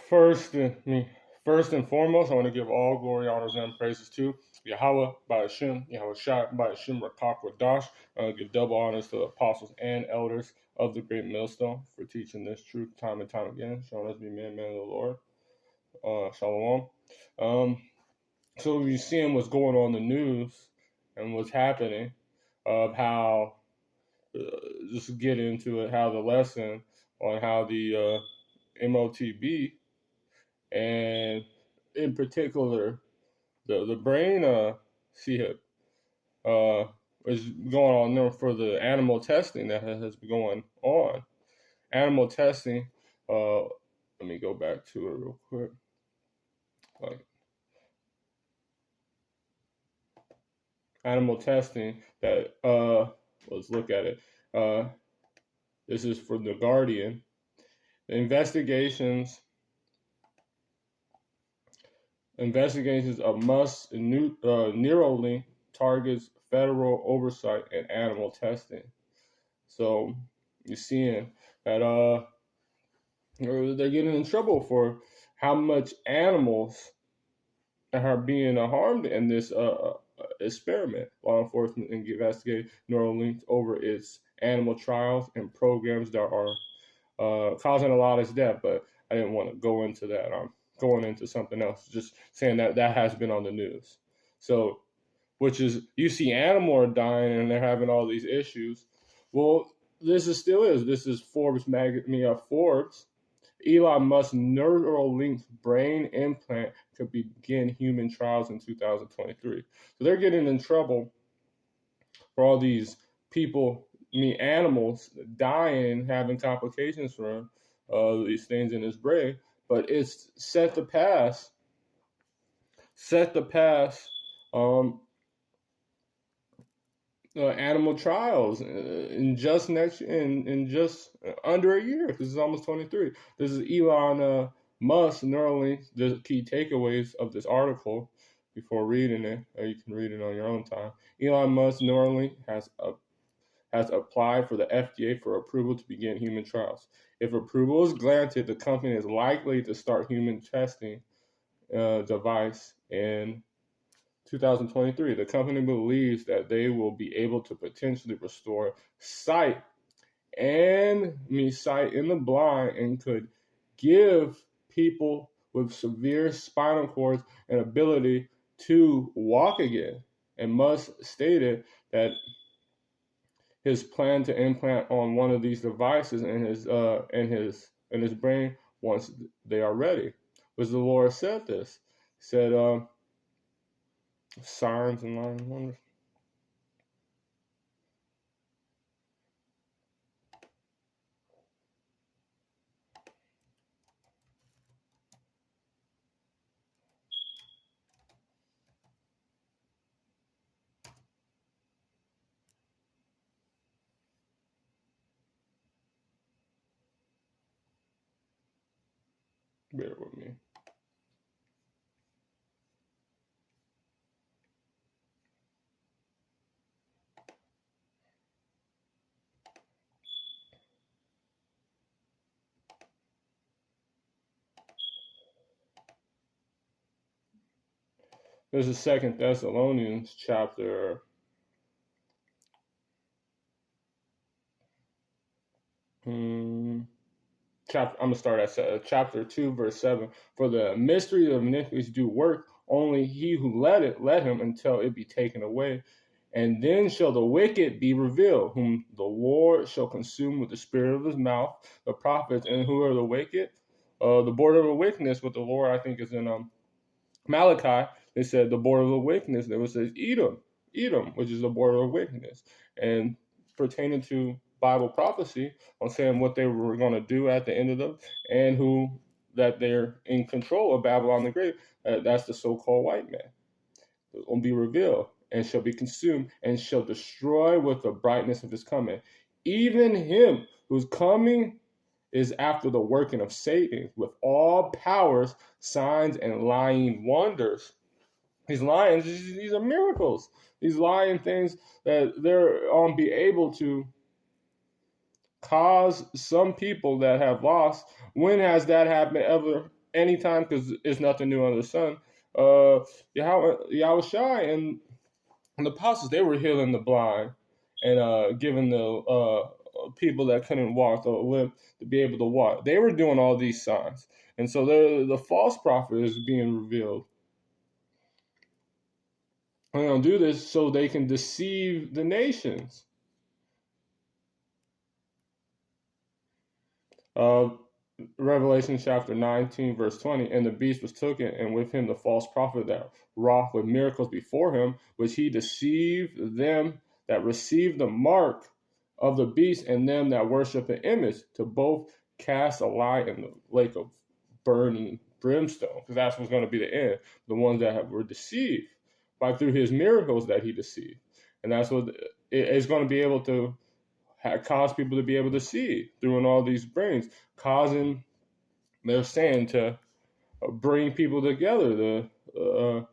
First, first and foremost, I want to give all glory, honors, and praises to Yahweh by Hashem, Yahweh Shai by Hashem Rakak Wadash. I want to give double honors to the apostles and elders of the Great Millstone for teaching this truth time and time again, showing us to be man of the Lord. Shalom. So we're seeing what's going on in the news and what's happening, of how, just get into it, how the lesson on how the MOTB, and in particular the brain CHIP is going on there for the animal testing that has been going on. Animal testing, let me go back to it real quick. Animal testing that, let's look at it. This is for The Guardian. The investigations of Musk's neurolink targets federal oversight in animal testing. So you're seeing that they're getting in trouble for how much animals are being harmed in this experiment. Law enforcement investigate Neuralink over its animal trials and programs that are causing a lot of death, but I didn't want to go into that. I'm going into something else, just saying that has been on the news. So, which is, you see animals are dying and they're having all these issues. Well, this is Forbes Forbes. Elon Musk's Neuralink brain implant could begin human trials in 2023. So they're getting in trouble for all these people, animals dying, having complications from these things in his brain. But it's set to pass animal trials in just under a year. This is almost 23. This is Elon Musk Neuralink. The key takeaways of this article before reading it, or you can read it on your own time. Elon Musk Neuralink has applied for the FDA for approval to begin human trials. If approval is granted, the company is likely to start human testing device in 2023. The company believes that they will be able to potentially restore sight in the blind, and could give people with severe spinal cords an ability to walk again. And Musk stated that his plan to implant on one of these devices in his brain once they are ready. Was the Lord said this? Said signs and lying wonders. Bear with me. There's a 2 Thessalonians chapter. I'm gonna start at chapter 2, verse 7. For the mystery of iniquities do work, only he who let him until it be taken away. And then shall the wicked be revealed, whom the Lord shall consume with the spirit of his mouth, the prophets. And who are the wicked? The border of wickedness with the Lord, I think, is in Malachi. They said the border of wickedness. There was says Edom, which is the border of wickedness. And pertaining to Bible prophecy on saying what they were going to do at the end of them, and who that they're in control of Babylon the Great. That's the so-called white man. It will be revealed and shall be consumed and shall destroy with the brightness of his coming. Even him whose coming is after the working of Satan with all powers, signs, and lying wonders. These lying, these are miracles. These lying things that they're be able to cause some people that have lost. When has that happened anytime, because it's nothing new under the sun. Yahweh Shai and the apostles, they were healing the blind and giving the people that couldn't walk the limp to be able to walk. They were doing all these signs, and so the false prophet is being revealed. And they'll do this so they can deceive the nations. Revelation chapter 19, verse 20, and the beast was taken, and with him the false prophet that wrought with miracles before him, which he deceived them that received the mark of the beast and them that worship the image, to both cast a lie in the lake of burning brimstone. Because that's what's going to be the end. The ones that were deceived through his miracles that he deceived. And that's what it's going to be able to cause people to be able to see through all these brains, causing, they're saying, to bring people together. The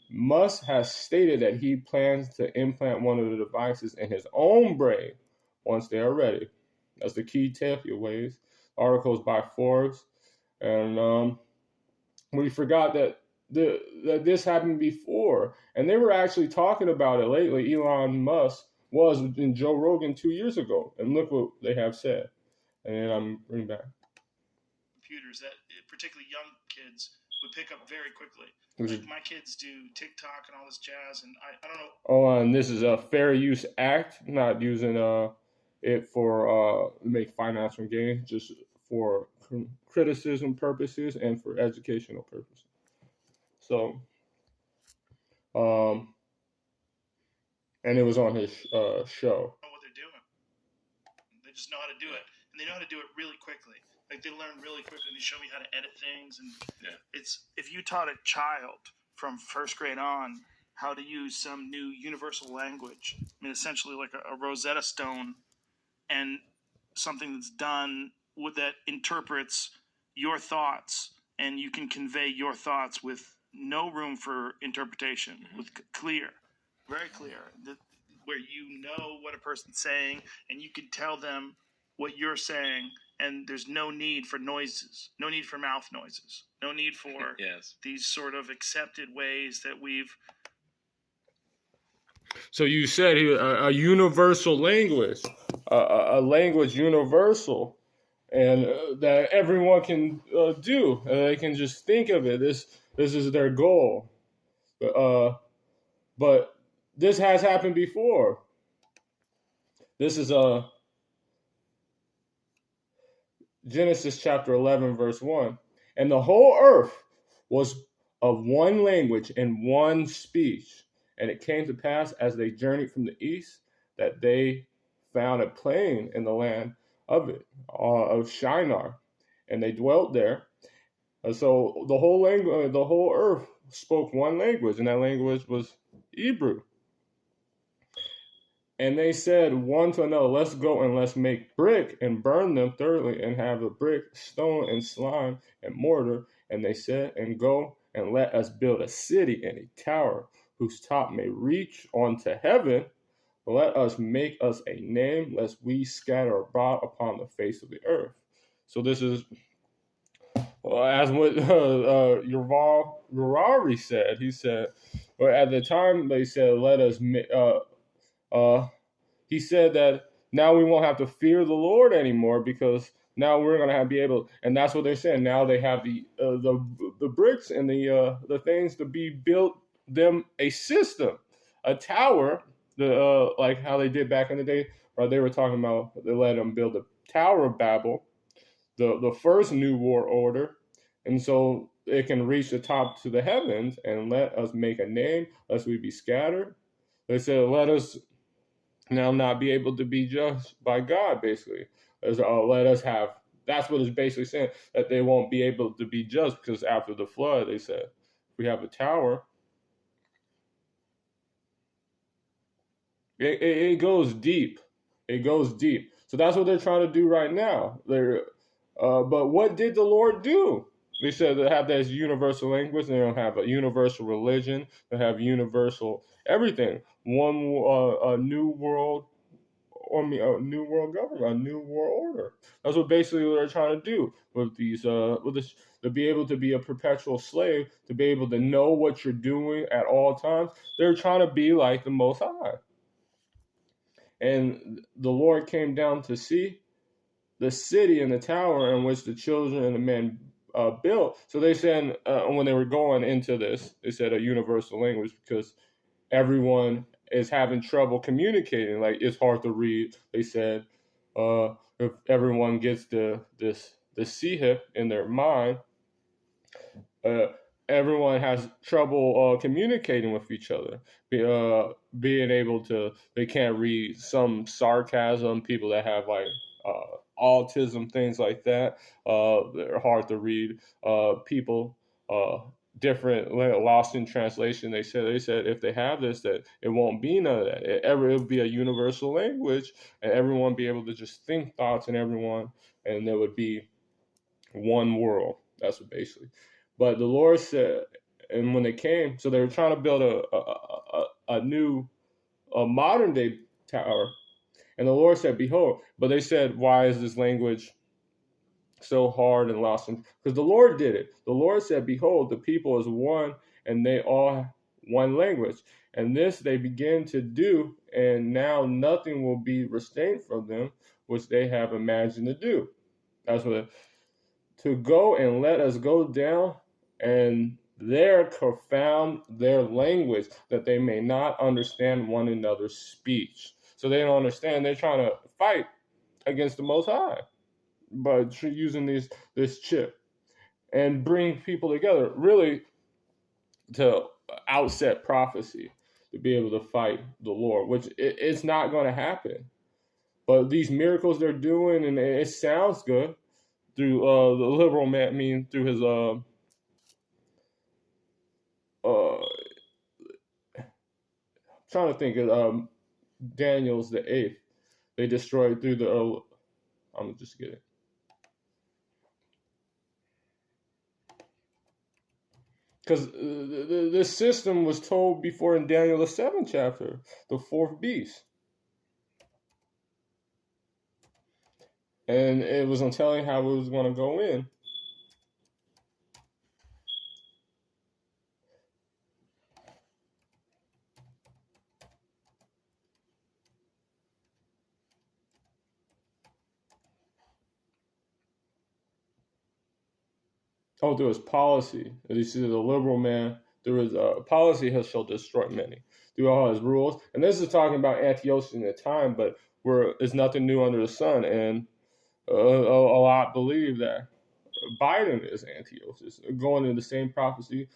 Musk has stated that he plans to implant one of the devices in his own brain once they are ready. That's the key takeaways. Articles by Forbes. And we forgot that that this happened before. And they were actually talking about it lately. Elon Musk was in Joe Rogan 2 years ago. And look what they have said. And then I'm bringing back. Computers that particularly young kids would pick up very quickly. Like my kids do TikTok and all this jazz, and I don't know. Oh, and this is a Fair Use Act, not using it for make financial gain, just for criticism purposes and for educational purposes. So, and it was on his show. I don't know what they're doing. They just know how to do it, and they know how to do it really quickly. Like, they learn really quickly. They show me how to edit things, and it's, if you taught a child from first grade on how to use some new universal language, I mean, essentially like a Rosetta Stone, and something that's done with that interprets your thoughts, and you can convey your thoughts with no room for interpretation, with clear, very clear, where you know what a person's saying, and you can tell them what you're saying, and there's no need for noises, no need for mouth noises, no need for these sort of accepted ways that we've. So you said a universal language, a language universal, and that everyone can do. They can just think of it. This is their goal. But this has happened before. This is Genesis chapter 11, verse 1. And the whole earth was of one language and one speech. And it came to pass, as they journeyed from the east, that they found a plain in the land of it, of Shinar, and they dwelt there. And so the whole language, the whole earth spoke one language, and that language was Hebrew. And they said one to another, let's go and let's make brick and burn them thoroughly, and have a brick, stone, and slime, and mortar. And they said, and go and let us build a city and a tower, whose top may reach unto heaven. Let us make us a name, lest we scatter abroad upon the face of the earth. So this is, as what Yuval Harari said. He said, or at the time they said, let us he said that now we won't have to fear the Lord anymore, because now we're going to be able, and that's what they're saying. Now they have the bricks and the things to be built them a system, a tower, like how they did back in the day, or they were talking about they let them build the Tower of Babel, the first New World Order, and so it can reach the top to the heavens, and let us make a name, lest we be scattered. They said, let us now not be able to be judged by God, basically. Let us have, that's what it's basically saying, that they won't be able to be judged, because after the flood, they said, if we have a tower, it goes deep. It goes deep. So that's what they're trying to do right now. But what did the Lord do? They said they have this universal language. They don't have a universal religion. They have universal everything. One new world a new world government, a new world order. That's what basically what they're trying to do with these, with this, to be able to be a perpetual slave, to be able to know what you're doing at all times. They're trying to be like the Most High. And the Lord came down to see the city and the tower in which the children and the men built. So they said, when they were going into this, they said a universal language, because everyone is having trouble communicating. Like, it's hard to read. They said, if everyone gets the sihip in their mind, uh, everyone has trouble communicating with each other. Being able to, they can't read some sarcasm. People that have like autism, things like that, they're hard to read. People different, lost in translation. They said if they have this, that it won't be none of that. It'll be a universal language, and everyone be able to just think thoughts, and everyone, and there would be one world. That's what basically. But the Lord said, and when they came, so they were trying to build a new, a modern day tower, and the Lord said, "Behold," but they said, "Why is this language so hard and lost?" Because the Lord did it. The Lord said, "Behold, the people is one, and they all one language." And this they begin to do, and now nothing will be restrained from them, which they have imagined to do. That's what, to go and let us go down and there confound their language, that they may not understand one another's speech. So they don't understand. They're trying to fight against the Most High, but using this chip and bring people together, really to outset prophecy, to be able to fight the Lord, which it's not going to happen. But these miracles they're doing, and it sounds good through the liberal man, I mean, through his trying to think of Daniel's the 8th. They destroyed through the. I'm gonna just get it. Because the system was told before in Daniel the 7th chapter, the fourth beast, and it was on telling how it was going to go in. Oh, there was policy. As you see, the liberal man, there was policy shall destroy many through all his rules. And this is talking about Antiochus in the time, but it's nothing new under the sun. And a lot believe that Biden is Antiochus, going into the same prophecy,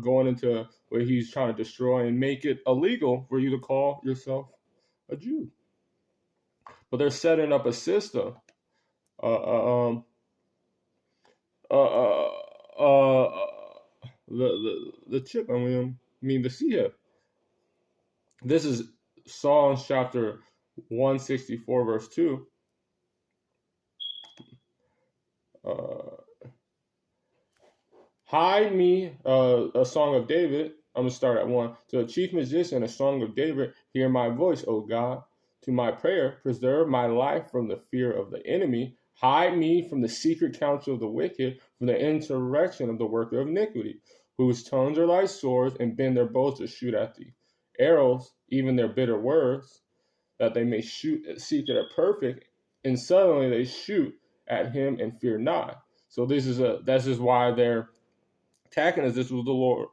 going into where he's trying to destroy and make it illegal for you to call yourself a Jew. But they're setting up a system. The chip. I mean the CF. This is Psalms chapter 164, verse 2. Hide me, a song of David. I'm going to start at 1. To the chief musician, a song of David, hear my voice, O God. To my prayer, preserve my life from the fear of the enemy. Hide me from the secret counsel of the wicked, from the insurrection of the worker of iniquity, whose tongues are like swords, and bend their bows to shoot at the arrows, even their bitter words, that they may seek it at perfect, and suddenly they shoot at him and fear not. So this is why they're attacking us. This was the Lord.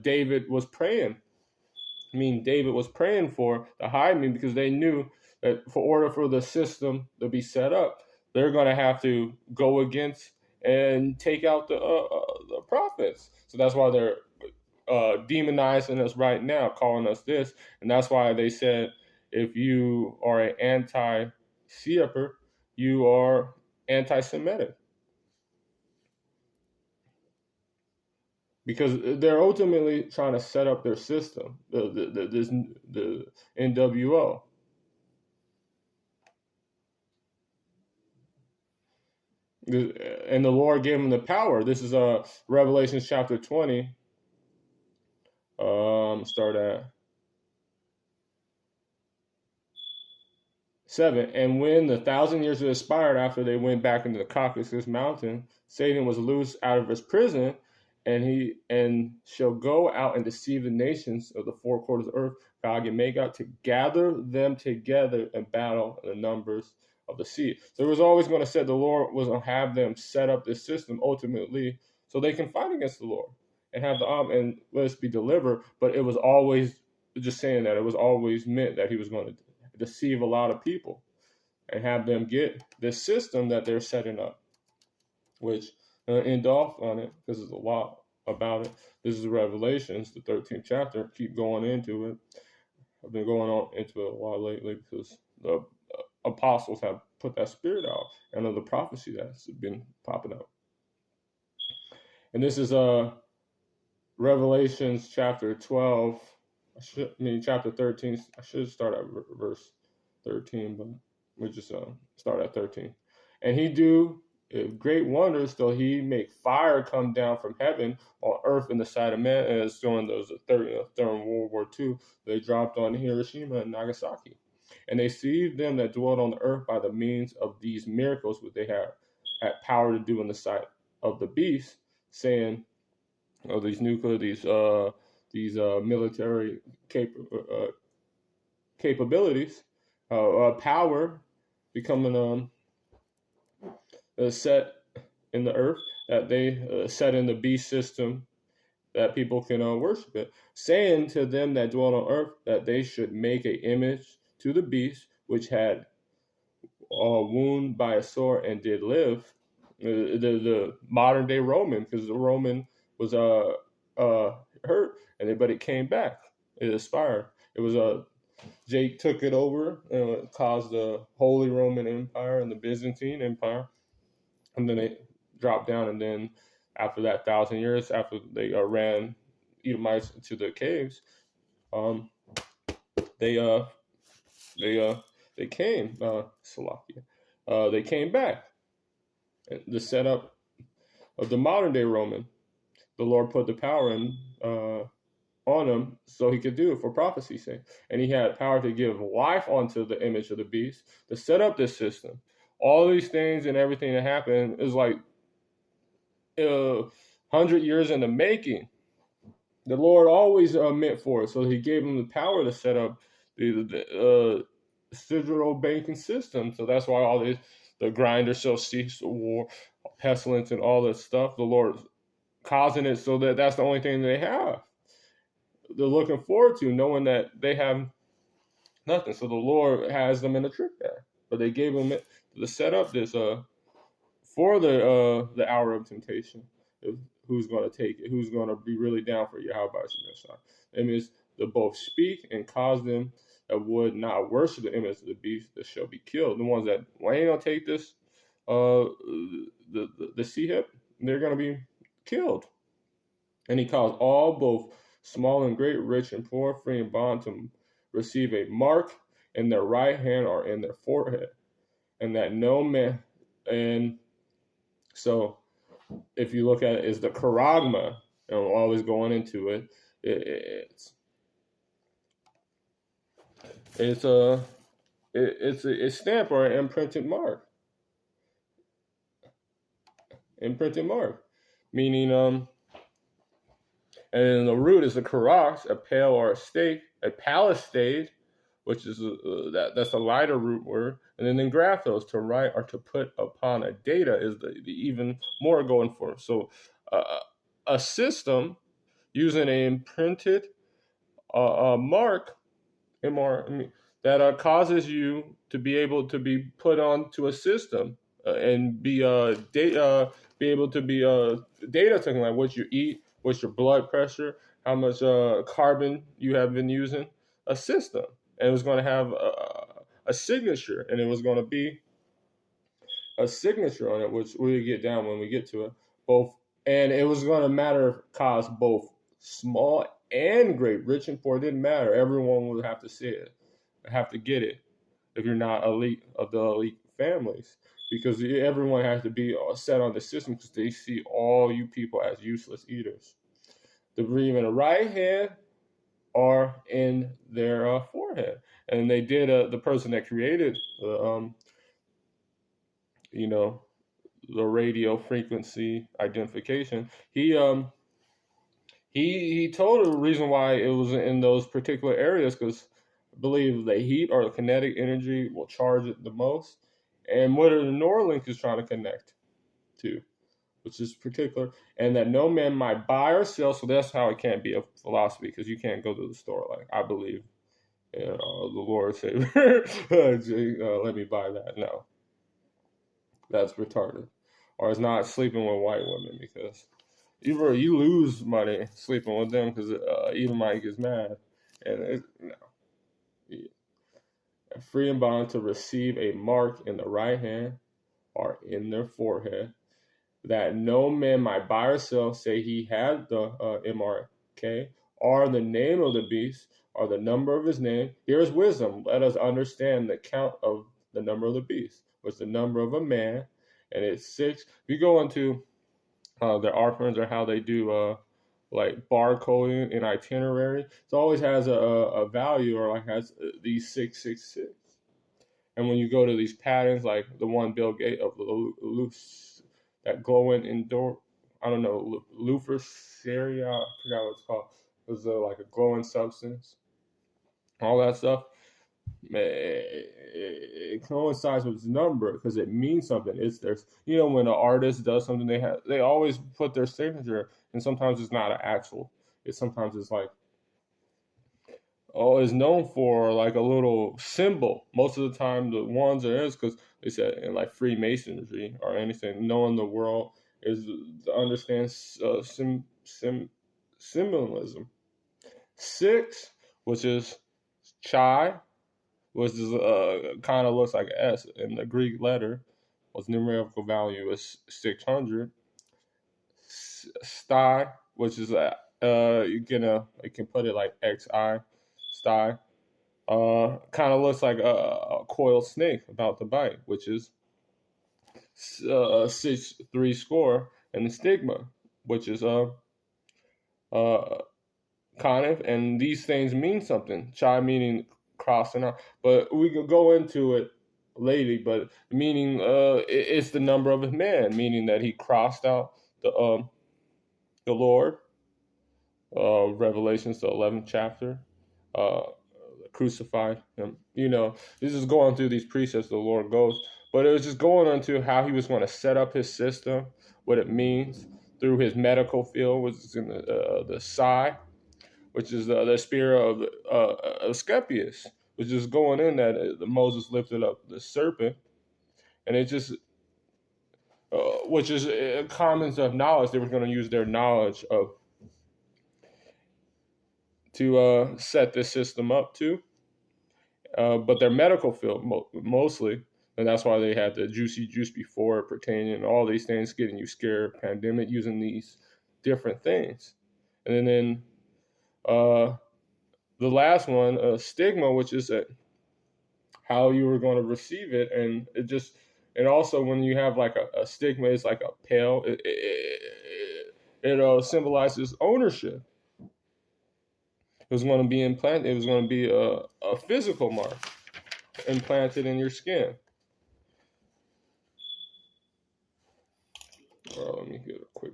David was praying. David was praying for to hide me, because they knew that for order for the system to be set up, they're going to have to go against and take out the prophets. So that's why they're demonizing us right now, calling us this. And that's why they said, if you are an anti-Sefer, you are anti-Semitic. Because they're ultimately trying to set up their system, the NWO. And the Lord gave them the power. This is Revelation chapter 20. Start at 7. And when the 1,000 years had expired after they went back into the Caucasus mountain, Satan was loosed out of his prison, and shall go out and deceive the nations of the four quarters of the earth, Gog and Magog, to gather them together and battle in the numbers of the sea. So it was always going to say the Lord was going to have them set up this system ultimately so they can fight against the Lord and have the and let's be delivered. But it was always just saying that it was always meant that he was going to deceive a lot of people and have them get this system that they're setting up, which end off on it because there's a lot about it. This is Revelations, the 13th chapter. Keep going into it. I've been going on into it a lot lately because the apostles have put that spirit out and of the prophecy that's been popping up. And this is Revelations chapter 12. Chapter 13. I should start at verse 13, but we just start at 13. And he do great wonders till he make fire come down from heaven on earth in the sight of man. And it's during those during World War II, they dropped on Hiroshima and Nagasaki. And they deceived them that dwelt on the earth by the means of these miracles which they had power to do in the sight of the beast, saying, these military capabilities, power becoming set in the earth, that they set in the beast system, that people can worship it, saying to them that dwell on earth that they should make an image to the beast, which had wound by a sword and did live. The modern day Roman, because the Roman was hurt, but it came back. It expired. It was Jake took it over and it caused the Holy Roman Empire and the Byzantine Empire, and then it dropped down. And then after that 1,000 years, after they ran Edomites into the caves, they came Salakia. They came back. The setup of the modern day Roman, the Lord put the power in on him so he could do it for prophecy's sake. And he had power to give life onto the image of the beast, to set up this system. All these things and everything that happened is like 100 years in the making. The Lord always meant for it, so he gave him the power to set up the digital banking system. So that's why all this, the grinder shall cease, the war, pestilence, and all this stuff, the Lord causing it so that that's the only thing they have. They're looking forward to, knowing that they have nothing. So the Lord has them in a trick there. But they gave them it to set up this for the hour of temptation. Who's going to take it? Who's going to be really down for Yahweh? It means to both speak and cause them that would not worship the image of the beast that shall be killed. The ones that ain't going to take this, the sea hip, they're going to be killed. And he caused all, both small and great, rich and poor, free and bond, to receive a mark in their right hand or in their forehead, and that no man. And so, if you look at it, is the charagma, and we're always going into it. It's a stamp or an imprinted mark. Imprinted mark, meaning and the root is a karas, a pale or a stake, a palisade, which is that's a lighter root word, and then graphos, to write or to put upon a data, is the even more going for. So a system using an imprinted mark, that causes you to be able to be put onto a system and be able to be data taken, like what you eat, what's your blood pressure, how much carbon you have been using, a system. And it was going to have a signature, and it was going to be a signature on it, which we'll get down when we get to it. And it was going to cause both small and great, rich and poor. It didn't matter. Everyone would have to see it, have to get it, if you're not elite of the elite families, because everyone has to be set on the system, because they see all you people as useless eaters. The breathe in the right hand are in their forehead. And they did the person that created you know, the radio frequency identification. He told the reason why it was in those particular areas because I believe the heat or the kinetic energy will charge it the most, and what the Neuralink is trying to connect to, which is particular, and that no man might buy or sell. So that's how it can't be a philosophy because you can't go to the store like I believe. The Lord Savior, let me buy that. No, that's retarded. Or it's not sleeping with white women because you lose money sleeping with them because Edomite gets mad. And free and bound to receive a mark in the right hand or in their forehead, that no man might buy or sell, say he had the MRK, or the name of the beast, or the number of his name. Here is wisdom. Let us understand the count of the number of the beast, which is the number of a man, and it's 6. If you go into their offerings or how they do like barcoding and itinerary, it always has a value or like has these 666. And when you go to these patterns, like the one Bill Gates of loose, that glowing indoor, I don't know, Luciferia, I forgot what it's called. It was like a glowing substance, all that stuff. It coincides with its number because it means something. It's there's when an artist does something, they always put their signature, and sometimes it's not an actual. Sometimes it's like is known for like a little symbol. Most of the time, the ones there is because they said in like Freemasonry or anything, knowing the world is to understand symbolism. 6, which is chi, which is kind of looks like an S in the Greek letter, whose numerical value is 600. Sty, which is you can put it like XI, sty. Kind of looks like a coiled snake about to bite, which is 6 3 score, and the stigma, which is kind of, and these things mean something. Chi meaning crossing out, but we could go into it later. But meaning it's the number of his man, meaning that he crossed out the Lord. Revelations, the 11th chapter. Crucified him. This is going through these precepts the Lord goes, but it was just going into how he was going to set up his system, what it means through his medical field, which is in the psi, which is the spirit of Asclepius, which is going in that Moses lifted up the serpent, and it just, which is commons of knowledge. They were going to use their knowledge to set this system up too. But their medical field mostly, and that's why they had the juicy juice before pertaining all these things, getting you scared, pandemic, using these different things. And then the last one, stigma, which is how you were going to receive it. And and also when you have like a stigma, it's like a pale, it symbolizes ownership. It was going to be implanted. It was going to be a physical mark implanted in your skin. Let me get a quick.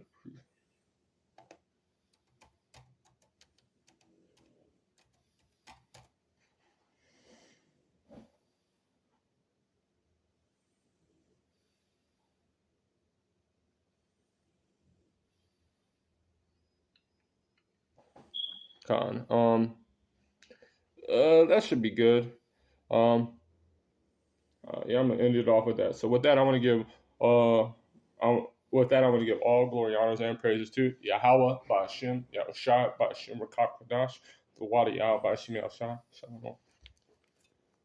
That should be good. Yeah, I'm gonna end it off with that. So with that, I want to give all glory, honors, and praises to Yahweh, Ba'Shem, Yahushua, Ba'Shem, Rakakadash, the Wadi Yah, Ba'Shem, Yahshua, Shalom.